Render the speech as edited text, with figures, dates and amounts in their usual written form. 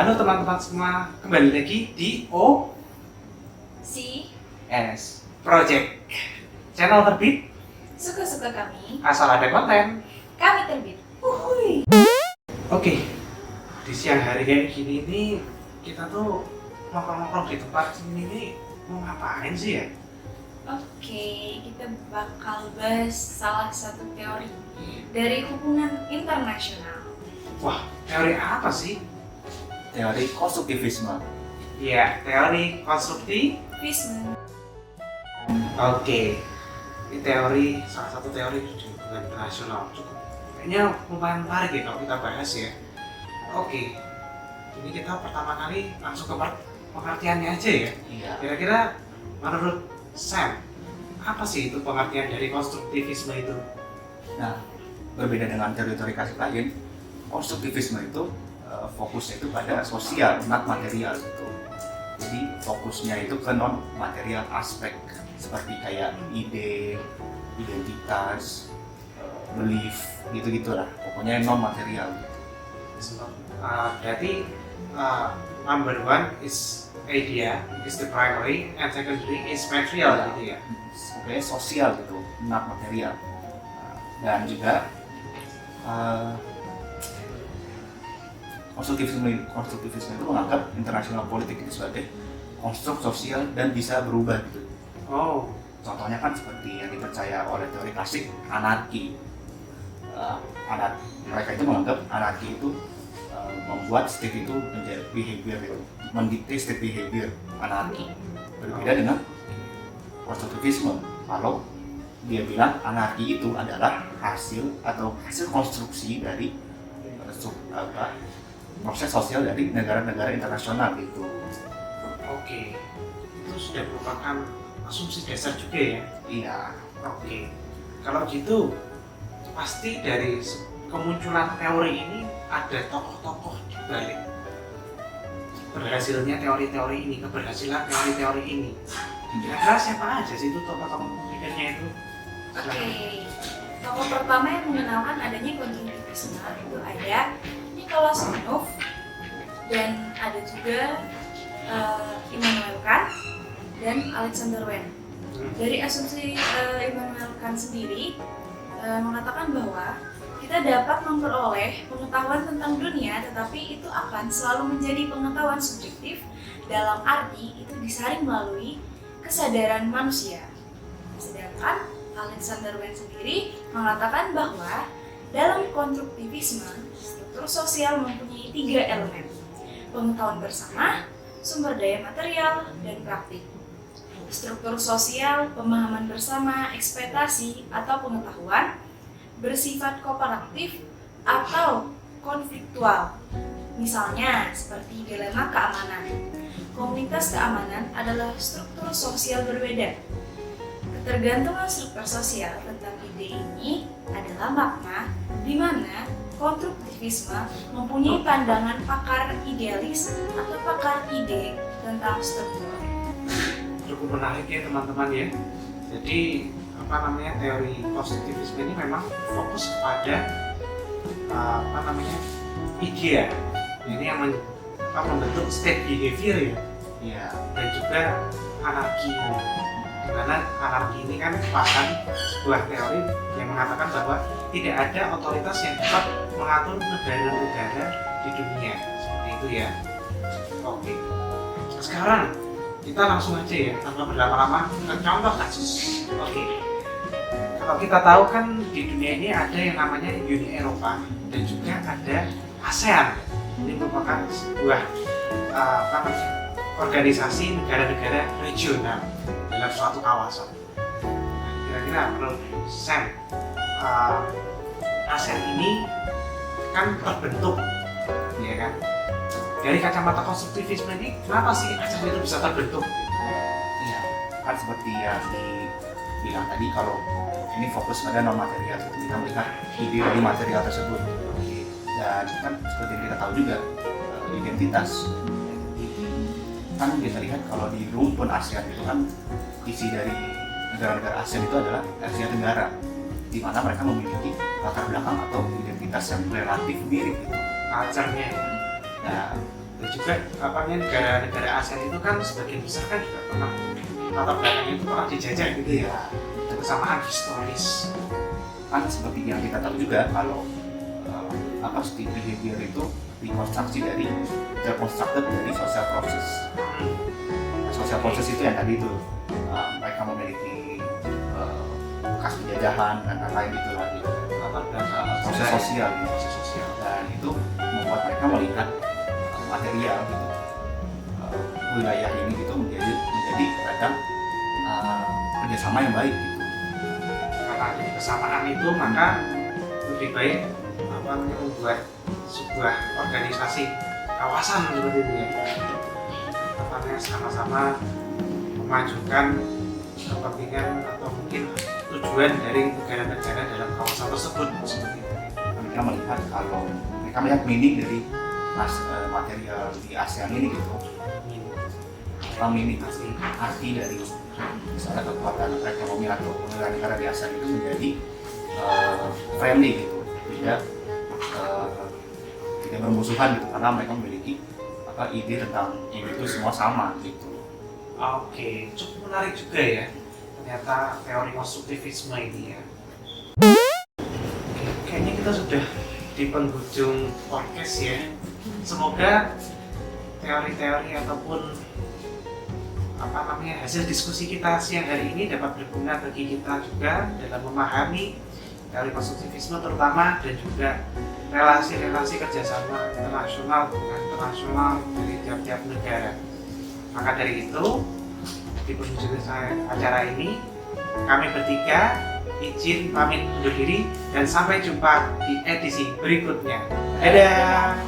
Halo teman-teman semua, kembali lagi di OCS Project, channel terbit Suka-suka kami, asal ada konten. kami terbit. Uhuy. Oke, di siang hari kayak gini nih kita tuh nongkrong-nongkrong di tempat sini nih mau ngapain sih ya? Oke, kita bakal bahas salah satu teori dari hubungan internasional. Wah, teori apa sih? Teori konstruktivisme. Iya, teori konstruktif. Visman. Oke, ini teori, salah satu teori di hubungan internasional. Cukup, kayaknya lumayan menarik ya kalau kita bahas ya. Oke, ini kita pertama kali langsung ke pengertiannya aja ya. Iya. Kira-kira menurut Sam, apa sih itu pengertian dari konstruktivisme itu? Nah, berbeda dengan teori-teori klasik lain, konstruktivisme itu fokusnya itu pada sosial, not material gitu. Jadi fokusnya itu ke non material aspek seperti kayak ide, identitas, belief, gitu-gitulah. Pokoknya non material. Berarti number one is idea, is the primary, and secondary is material gitu ya. Sebenarnya sosial gitu, not material. Dan juga konstruktivisme itu menganggap internasional politik itu sebagai konstruk sosial dan bisa berubah gitu. Oh, Contohnya kan seperti yang dipercaya oleh teori klasik, anarki. Mereka itu menganggap anarki itu membuat state itu menjadi behavior itu, mendikte state behavior anarki. Berbeda dengan konstruktivisme. Kalau dia bilang anarki itu adalah hasil konstruksi dari proses sosial dari negara-negara internasional gitu. oke. Itu sudah merupakan asumsi dasar juga ya. Iya. Oke. Kalau gitu, pasti dari kemunculan teori ini ada tokoh-tokoh di balik berhasilnya teori-teori ini, keberhasilan teori-teori ini. Kira-kira siapa aja sih itu tokoh-tokoh pemikirnya itu? Oke, tokoh pertama yang mengenalkan adanya konstruktivisme itu ada Nicholas Romanov dan ada juga Immanuel Kant dan Alexander Wern. Dari asumsi Immanuel Kant sendiri mengatakan bahwa kita dapat memperoleh pengetahuan tentang dunia, tetapi itu akan selalu menjadi pengetahuan subjektif dalam arti itu disaring melalui kesadaran manusia. Sedangkan Alexander Wern sendiri mengatakan bahwa dalam konstruktivisme, struktur sosial mempunyai 3 elemen: pengetahuan bersama, sumber daya material, dan praktik. Struktur sosial, pemahaman bersama, ekspektasi, atau pengetahuan bersifat kooperatif atau konfliktual. Misalnya, seperti dilema keamanan. Komunitas keamanan adalah struktur sosial berbeda. Ketergantungan struktur sosial tentang ide ini adalah makna di mana konstruktivisme mempunyai pandangan pakar idealis atau pakar ide tentang struktur. Cukup menarik ya teman-teman ya. Jadi teori konstruktivisme ini memang fokus kepada ide ya. Ini yang membentuk state behavior ya. Iya. Dan juga anarki. Karena anarki ini kan merupakan sebuah teori yang mengatakan bahwa tidak ada otoritas yang dapat mengatur negara-negara di dunia. Seperti itu ya. Oke. Sekarang kita langsung aja ya, tanpa berlama-lama ke contoh kasus. Oke. Kalau kita tahu kan di dunia ini ada yang namanya Uni Eropa dan juga ada ASEAN. Ini merupakan sebuah organisasi negara-negara regional dalam suatu kawasan. Nah, kira-kira menurut Sam, ASEAN ini kan terbentuk, ya kan? Dari kacamata konstruktivisme ini, kenapa sih ASEAN itu bisa terbentuk? Iya. Kan seperti yang dibilang tadi, kalau ini fokus pada non material, kita melihat ide dari material tersebut. Dan kan seperti yang kita tahu juga, identitas. Kan kita lihat kalau di rumpun ASEAN itu kan isi dari negara-negara ASEAN itu adalah Asia Tenggara, di mana mereka memiliki latar belakang atau identitas yang relatif mirip gitu. Culture-nya ya. Nah, Dan juga negara-negara ASEAN itu kan sebagian besar kan juga pernah latar belakangnya itu pernah dijajah gitu ya. Ada kesamaan historis. Kan seperti yang kita tahu juga kalau student behavior itu reconstruksi dari reconstructed dari social process. Social process itu yang tadi itu mereka memiliki bekas penjajahan dan lain-lain itu lagi proses sosial gitu. Proses sosial. Dan itu membuat mereka melihat material gitu, wilayah ini gitu menjadi kadang kerjasama yang baik gitu. Karena ada kesamaan itu maka lebih baik membuat sebuah organisasi kawasan seperti itu ya. Sama-sama memajukan kepentingan atau mungkin tujuan dari negara-negara dalam kawasan tersebut seperti itu. Mereka melihat kalau mereka melihat meaning dari material di ASEAN ini gitu. Meaning arti dari misalnya kekuatan ekonomi atau negara di ASEAN itu menjadi friendly gitu, tidak bermusuhan gitu karena mereka memiliki ide tentang ini itu semua sama gitu. Oke, cukup menarik juga ya ternyata teori konstruktivisme ini ya. Oke, kayaknya kita sudah di penghujung podcast ya. Semoga teori-teori ataupun hasil diskusi kita siang hari ini dapat berguna bagi kita juga dalam memahami teori konstruktivisme terutama dan juga relasi-relasi kerjasama internasional dengan internasional dari tiap-tiap negara. Maka dari itu, di penghujung acara ini, kami bertiga izin pamit undur diri dan sampai jumpa di edisi berikutnya. Dadah!